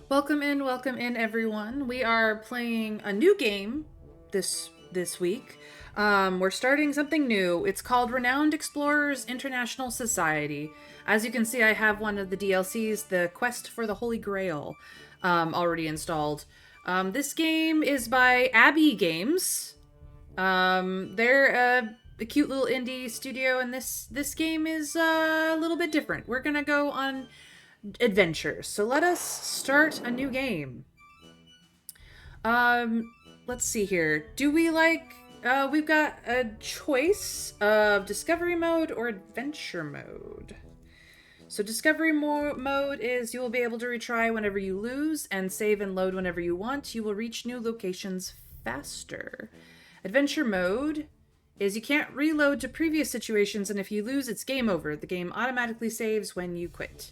Welcome in, everyone. We are playing a new game this week. We're starting something new. It's called Renowned Explorers International Society. As you can see, I have one of the DLCs, the Quest for the Holy Grail, already installed. This game is by Abbey Games. They're a cute little indie studio, and this game is a little bit different. We're gonna go on adventures. So let us start a new game. Um, let's see here. Do we like we've got a choice of discovery mode or adventure mode. So discovery mode is you will be able to retry whenever you lose and save and load whenever you want. You will reach new locations faster. Adventure mode is you can't reload to previous situations, and if you lose, it's game over. The game automatically saves when you quit.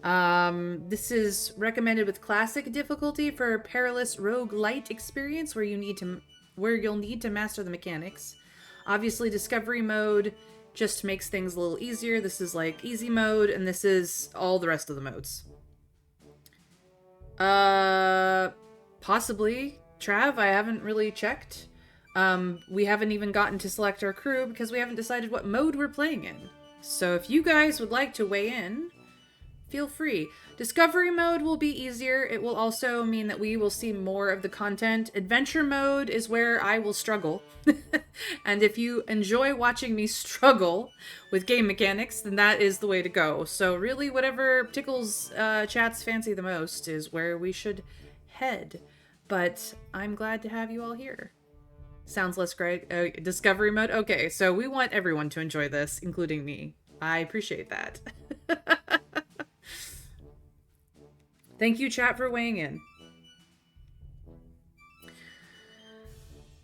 This is recommended with classic difficulty for a perilous roguelite experience where you'll need to master the mechanics. Obviously, discovery mode just makes things a little easier. This is like easy mode, and this is all the rest of the modes. Possibly. Trav, I haven't really checked. We haven't even gotten to select our crew because we haven't decided what mode we're playing in. So if you guys would like to weigh in, feel free. Discovery mode will be easier. It will also mean that we will see more of the content. Adventure mode is where I will struggle. And if you enjoy watching me struggle with game mechanics, then that is the way to go. So really, whatever tickles chat's fancy the most is where we should head. But I'm glad to have you all here. Sounds less great. Discovery mode? Okay, so we want everyone to enjoy this, including me. I appreciate that. Thank you, chat, for weighing in.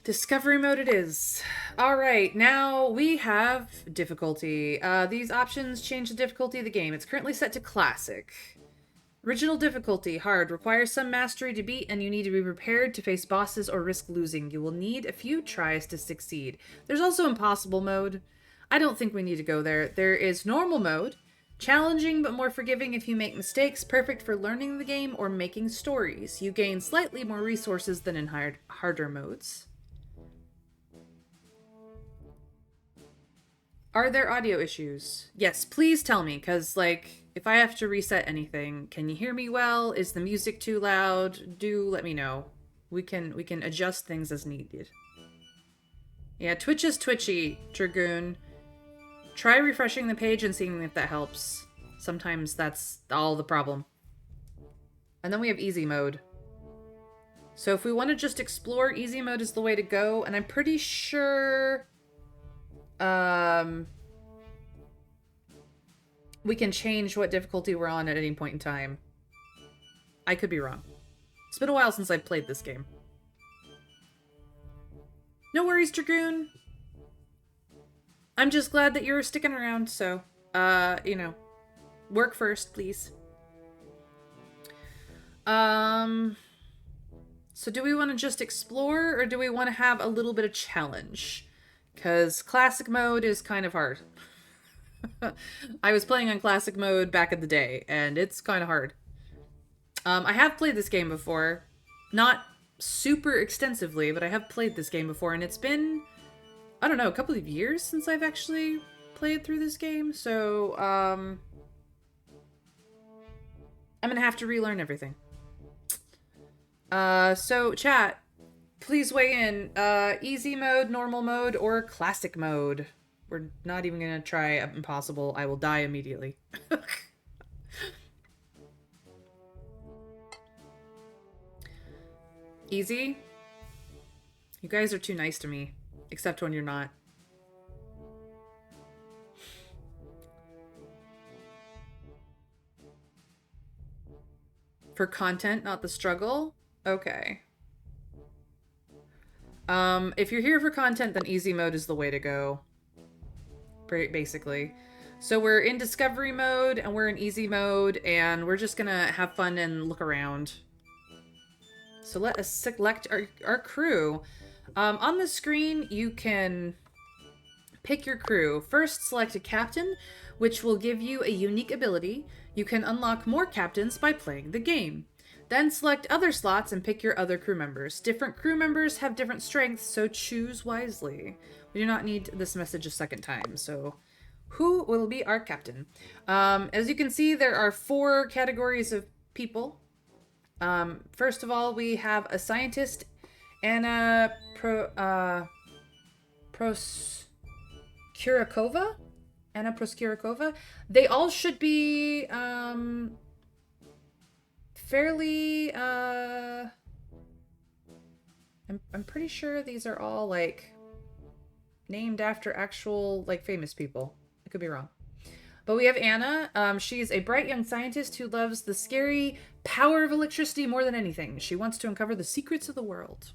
Discovery mode it is. Alright, now we have difficulty. These options change the difficulty of the game. It's currently set to classic. Original difficulty, hard, requires some mastery to beat, and you need to be prepared to face bosses or risk losing. You will need a few tries to succeed. There's also impossible mode. I don't think we need to go there. There is normal mode. Challenging but more forgiving if you make mistakes, perfect for learning the game or making stories. You gain slightly more resources than in harder modes. Are there audio issues? Yes, please tell me, because, like, if I have to reset anything, can you hear me well? Is the music too loud? Do let me know. We can adjust things as needed. Yeah, Twitch is twitchy, Dragoon. Try refreshing the page and seeing if that helps. Sometimes that's all the problem. And then we have easy mode. So if we want to just explore, easy mode is the way to go. And I'm pretty sure we can change what difficulty we're on at any point in time. I could be wrong. It's been a while since I've played this game. No worries, Dragoon. I'm just glad that you're sticking around, so, you know, work first, please. So do we want to just explore, or do we want to have a little bit of challenge? Because classic mode is kind of hard. I was playing on classic mode back in the day, and it's kind of hard. I have played this game before. Not super extensively, but I have played this game before, and it's been, I don't know, a couple of years since I've actually played through this game, so, I'm gonna have to relearn everything. So, chat, please weigh in. Easy mode, normal mode, or classic mode? We're not even gonna try impossible. I will die immediately. Easy? You guys are too nice to me. Except when you're not. For content, not the struggle? Okay. If you're here for content, then easy mode is the way to go. Basically. So we're in discovery mode, and we're in easy mode, and we're just gonna have fun and look around. So let us select our crew. On the screen, you can pick your crew. First, select a captain, which will give you a unique ability. You can unlock more captains by playing the game. Then select other slots and pick your other crew members. Different crew members have different strengths, so choose wisely. We do not need this message a second time, so who will be our captain? As you can see, there are 4 categories of people. First of all, we have a scientist, Anna Proskurakova. Anna Proskurakova. They all should be fairly I'm pretty sure these are all like named after actual like famous people. I could be wrong. But we have Anna. She's a bright young scientist who loves the scary power of electricity more than anything. She wants to uncover the secrets of the world.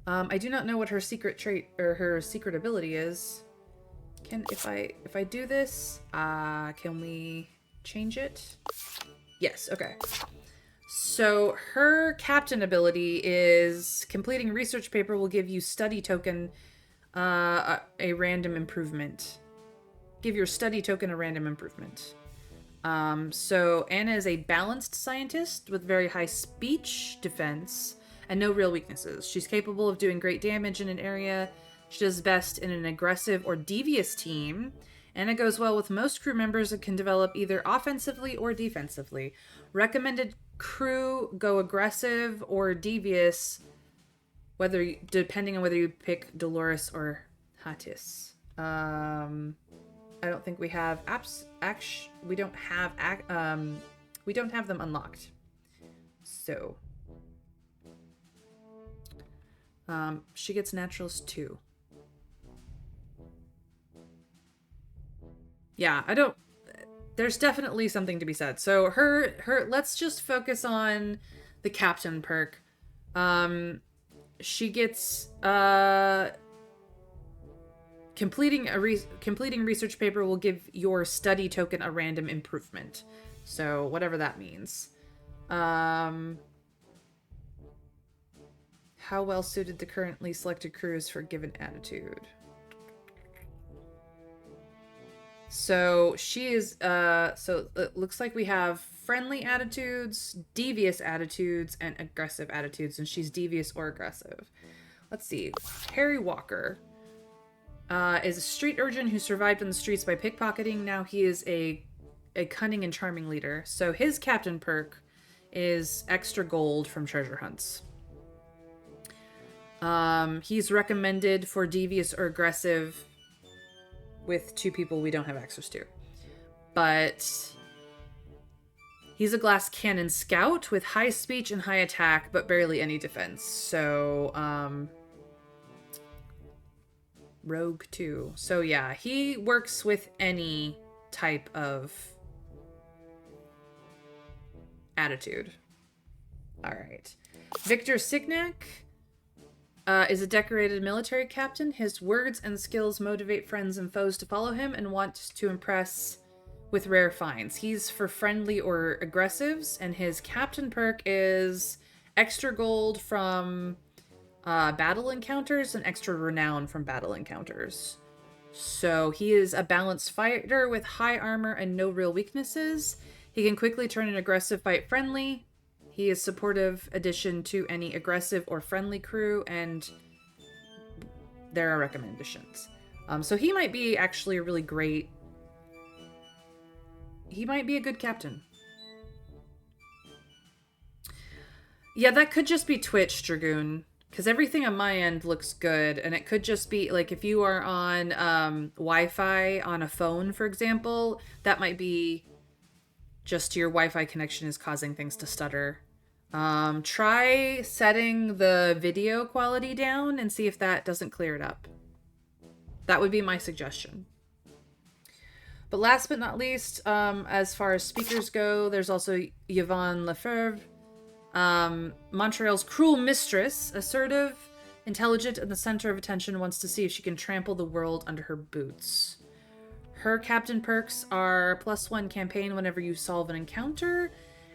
I do not know what her secret trait or her secret ability is. If I do this, can we change it? Yes, okay. So her captain ability is completing a research paper will give you study token, a random improvement. Give your study token a random improvement. So Anna is a balanced scientist with very high speech defense and no real weaknesses. She's capable of doing great damage in an area. She does best in an aggressive or devious team. Anna goes well with most crew members and can develop either offensively or defensively. Recommended crew go aggressive or devious, depending on whether you pick Dolores or Hattis. I don't think we have we don't have them unlocked. So she gets naturals too. Yeah, there's definitely something to be said. So let's just focus on the captain perk. She gets completing research paper will give your study token a random improvement. So whatever that means. How well suited the currently selected crew is for a given attitude. So she is, so it looks like we have friendly attitudes, devious attitudes, and aggressive attitudes, and she's devious or aggressive. Let's see. Harry Walker is a street urchin who survived on the streets by pickpocketing. Now he is a cunning and charming leader. So his captain perk is extra gold from treasure hunts. He's recommended for devious or aggressive with 2 people we don't have access to. But he's a glass cannon scout with high speech and high attack, but barely any defense. So, rogue too. So yeah, he works with any type of attitude. All right. Victor Signac is a decorated military captain. His words and skills motivate friends and foes to follow him and want to impress with rare finds. He's for friendly or aggressives, and his captain perk is extra gold from battle encounters and extra renown from battle encounters. So he is a balanced fighter with high armor and no real weaknesses. He can quickly turn an aggressive fight friendly. He is supportive addition to any aggressive or friendly crew, and there are recommendations. So he might be actually a really great... He might be a good captain. Yeah, that could just be Twitch, Dragoon. Because everything on my end looks good, and it could just be, like, if you are on Wi-Fi on a phone, for example, that might be just your Wi-Fi connection is causing things to stutter. Try setting the video quality down and see if that doesn't clear it up. That would be my suggestion. But last but not least, as far as speakers go, there's also Yvonne Lefebvre. Montreal's cruel mistress, assertive, intelligent, and the center of attention, wants to see if she can trample the world under her boots. Her captain perks are +1 campaign whenever you solve an encounter,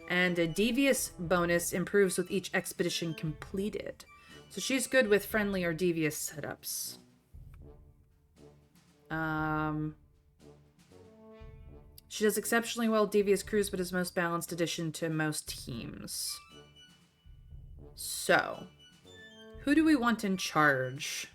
and a devious bonus improves with each expedition completed. So she's good with friendly or devious setups. She does exceptionally well with devious crews, but is most balanced addition to most teams. So, who do we want in charge?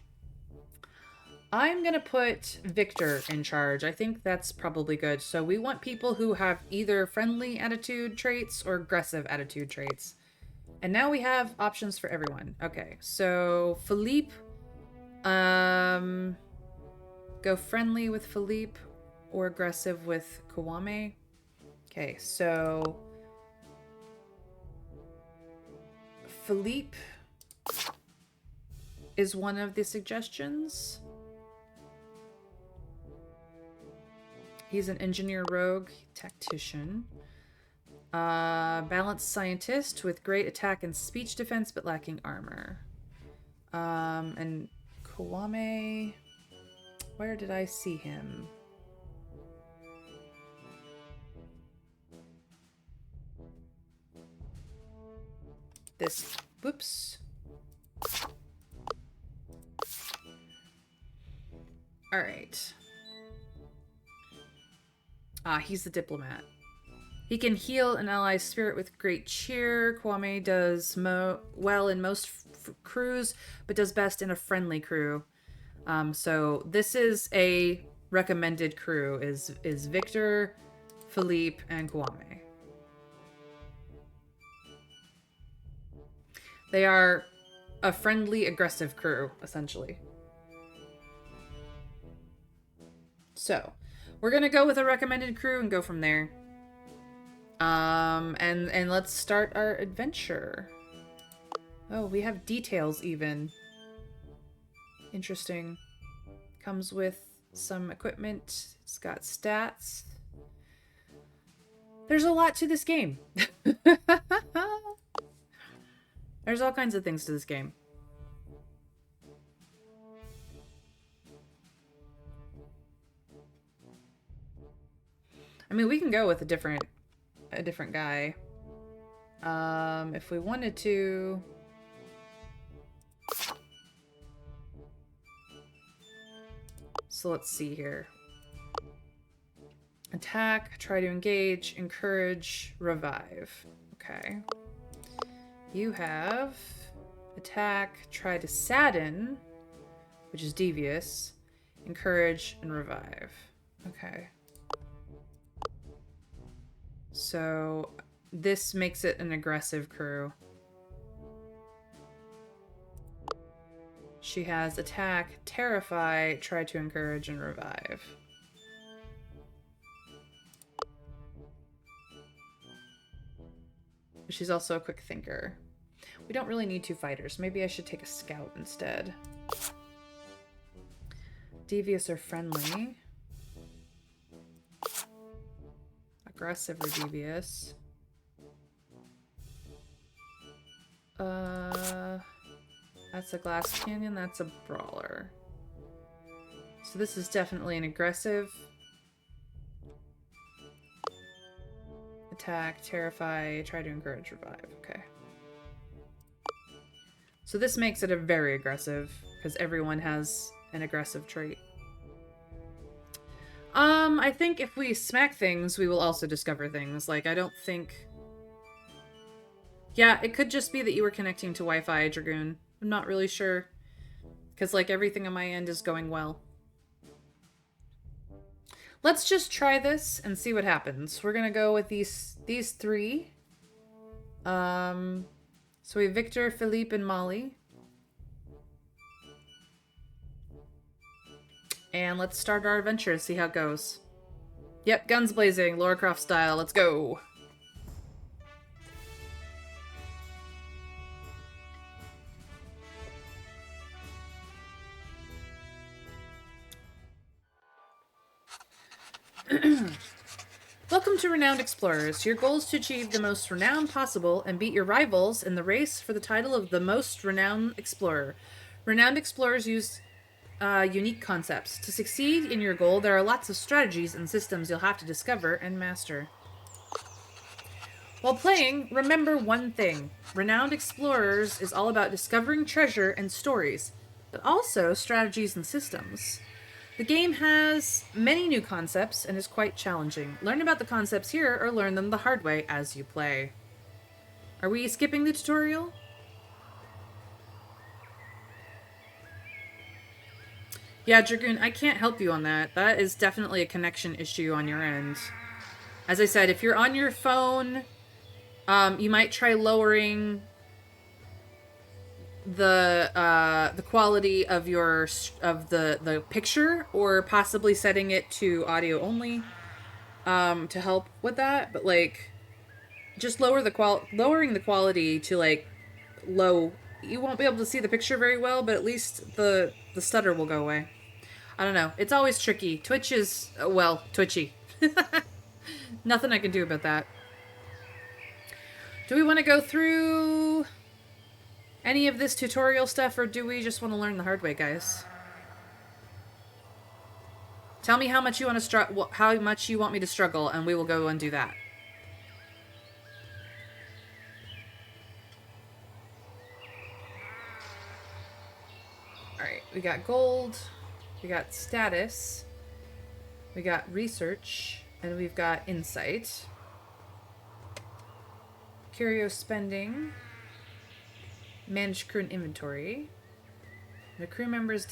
I'm going to put Victor in charge. I think that's probably good. So we want people who have either friendly attitude traits or aggressive attitude traits. And now we have options for everyone. Okay, so Philippe, go friendly with Philippe or aggressive with Kwame. Okay, so Philippe is one of the suggestions. He's an engineer rogue, tactician. Balanced scientist with great attack and speech defense, but lacking armor. And Kwame... Where did I see him? This... Whoops. Alright. He's the diplomat. He can heal an ally's spirit with great cheer. Kwame does well in most crews, but does best in a friendly crew. So this is a recommended crew, is Victor, Philippe, and Kwame. They are a friendly, aggressive crew, essentially. So, we're gonna go with a recommended crew and go from there. And let's start our adventure. Oh, we have details even. Interesting. Comes with some equipment. It's got stats. There's a lot to this game. There's all kinds of things to this game. I mean, we can go with a different guy. If we wanted to. So let's see here. Attack, try to engage, encourage, revive. Okay. You have attack, try to sadden, which is devious, encourage, and revive. Okay. So this makes it an aggressive crew. She has attack, terrify, try to encourage, and revive. She's also a quick thinker. We don't really need two fighters. Maybe I should take a scout instead. Devious or friendly. Aggressive or devious. That's a glass canyon, that's a brawler. So this is definitely an aggressive. Attack, terrify, try to encourage, revive. Okay. So this makes it a very aggressive, because everyone has an aggressive trait. I think if we smack things, we will also discover things. Like, I don't think... Yeah, it could just be that you were connecting to Wi-Fi, Dragoon. I'm not really sure. Because, like, everything on my end is going well. Let's just try this and see what happens. We're gonna go with these three. So we have Victor, Philippe, and Molly. And let's start our adventure, see how it goes. Yep, guns blazing, Lara Croft style. Let's go. Welcome to Renowned Explorers. Your goal is to achieve the most renown possible and beat your rivals in the race for the title of the most renowned explorer. Renowned Explorers use unique concepts. To succeed in your goal, there are lots of strategies and systems you'll have to discover and master. While playing, remember one thing. Renowned Explorers is all about discovering treasure and stories, but also strategies and systems. The game has many new concepts and is quite challenging. Learn about the concepts here or learn them the hard way as you play. Are we skipping the tutorial? Yeah, Dragoon, I can't help you on that. That is definitely a connection issue on your end. As I said, if you're on your phone, you might try lowering the quality of the picture, or possibly setting it to audio only to help with that. But like, just lowering the quality to like low. You won't be able to see the picture very well, but at least the stutter will go away. I don't know. It's always tricky. Twitch is, well, twitchy. Nothing I can do about that. Do we want to go through any of this tutorial stuff, or do we just want to learn the hard way, guys? Tell me how much you want to how much you want me to struggle, and we will go and do that. All right, we got gold, we got status, we got research, and we've got insight. Curio spending. Manage crew and inventory. When a crew member is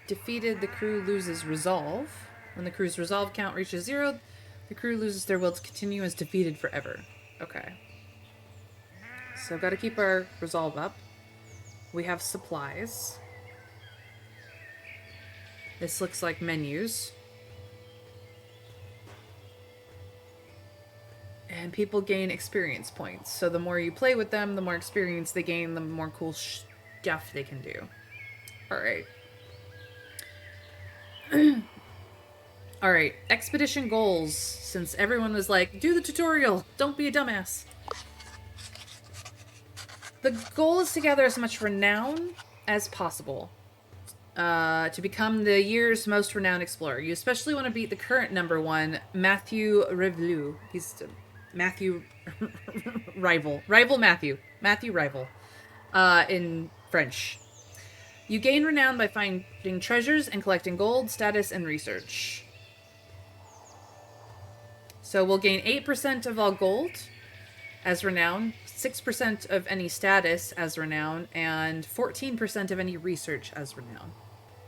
defeated, the crew loses resolve. When the crew's resolve count reaches 0, the crew loses their will to continue as defeated forever. Okay. So got to keep our resolve up. We have supplies. This looks like menus. And people gain experience points. So the more you play with them, the more experience they gain, the more cool stuff they can do. Alright. Alright, expedition goals. Since everyone was like, do the tutorial, don't be a dumbass. The goal is to gather as much renown as possible. To become the year's most renowned explorer. You especially want to beat the current #1, Matthew Revelu. He's Matthew Rival. Matthew Rival. In French. You gain renown by finding treasures and collecting gold, status, and research. So we'll gain 8% of all gold as renown, 6% of any status as renown, and 14% of any research as renown.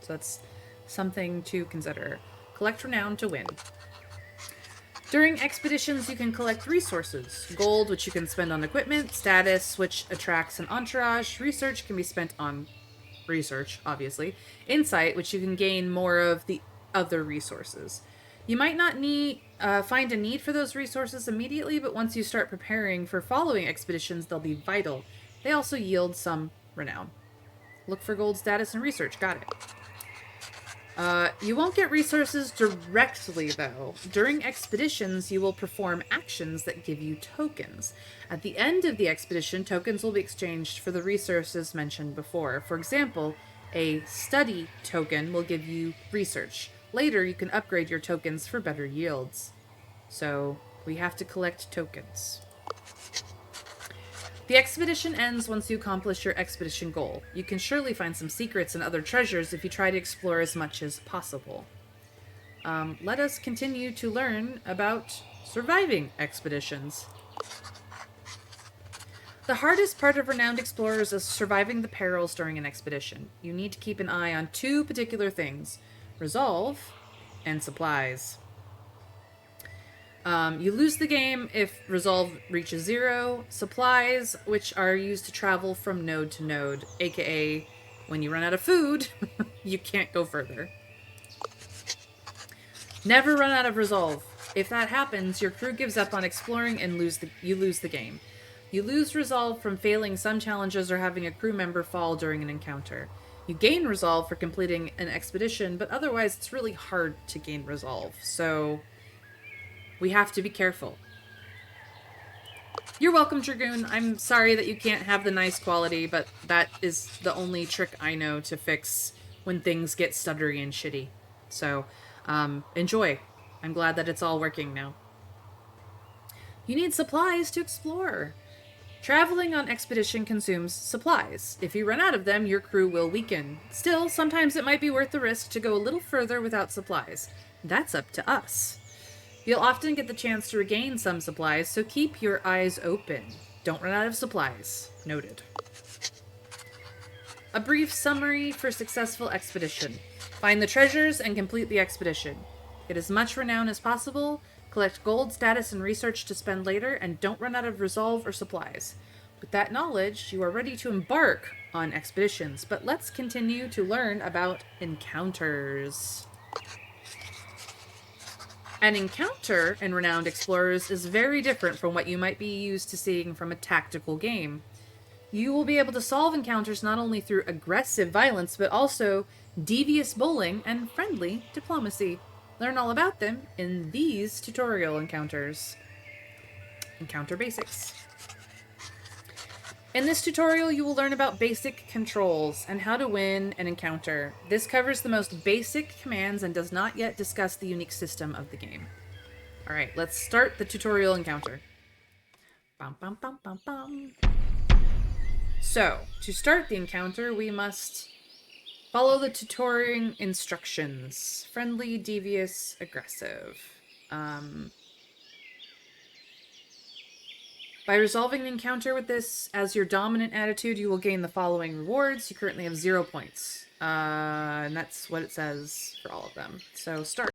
So that's something to consider. Collect renown to win. During expeditions, you can collect resources. Gold, which you can spend on equipment. Status, which attracts an entourage. Research can be spent on research, obviously. Insight, which you can gain more of the other resources. You might not find a need for those resources immediately, but once you start preparing for following expeditions, they'll be vital. They also yield some renown. Look for gold, status, and research. Got it. You won't get resources directly, though. During expeditions, you will perform actions that give you tokens. At the end of the expedition, tokens will be exchanged for the resources mentioned before. For example, a study token will give you research. Later, you can upgrade your tokens for better yields. So, we have to collect tokens. The expedition ends once you accomplish your expedition goal. You can surely find some secrets and other treasures if you try to explore as much as possible. Let us continue to learn about surviving expeditions. The hardest part of renowned explorers is surviving the perils during an expedition. You need to keep an eye on 2 particular things: resolve and supplies. You lose the game if resolve reaches 0. Supplies, which are used to travel from node to node, aka when you run out of food, you can't go further. Never run out of resolve. If that happens, your crew gives up on exploring and you lose the game. You lose resolve from failing some challenges or having a crew member fall during an encounter. You gain resolve for completing an expedition, but otherwise it's really hard to gain resolve, so we have to be careful. You're welcome, Dragoon. I'm sorry that you can't have the nice quality, but that is the only trick I know to fix when things get stuttery and shitty. So, enjoy. I'm glad that it's all working now. You need supplies to explore. Traveling on expedition consumes supplies. If you run out of them, your crew will weaken. Still, sometimes it might be worth the risk to go a little further without supplies. That's up to us. You'll often get the chance to regain some supplies, so keep your eyes open. Don't run out of supplies. Noted. A brief summary for successful expedition. Find the treasures and complete the expedition. Get as much renown as possible, collect gold, status, and research to spend later, and don't run out of resolve or supplies. With that knowledge, you are ready to embark on expeditions, but let's continue to learn about encounters. An encounter in Renowned Explorers is very different from what you might be used to seeing from a tactical game. You will be able to solve encounters not only through aggressive violence, but also devious bowling and friendly diplomacy. Learn all about them in these tutorial encounters. Encounter basics. In this tutorial, you will learn about basic controls and how to win an encounter. This covers the most basic commands and does not yet discuss the unique system of the game. Alright, let's start the tutorial encounter. Bum, bum, bum, bum, bum. So, to start the encounter, we must follow the tutoring instructions. Friendly, devious, aggressive. By resolving the encounter with this as your dominant attitude, you will gain the following rewards. You currently have 0 points. And that's what it says for all of them. So, start.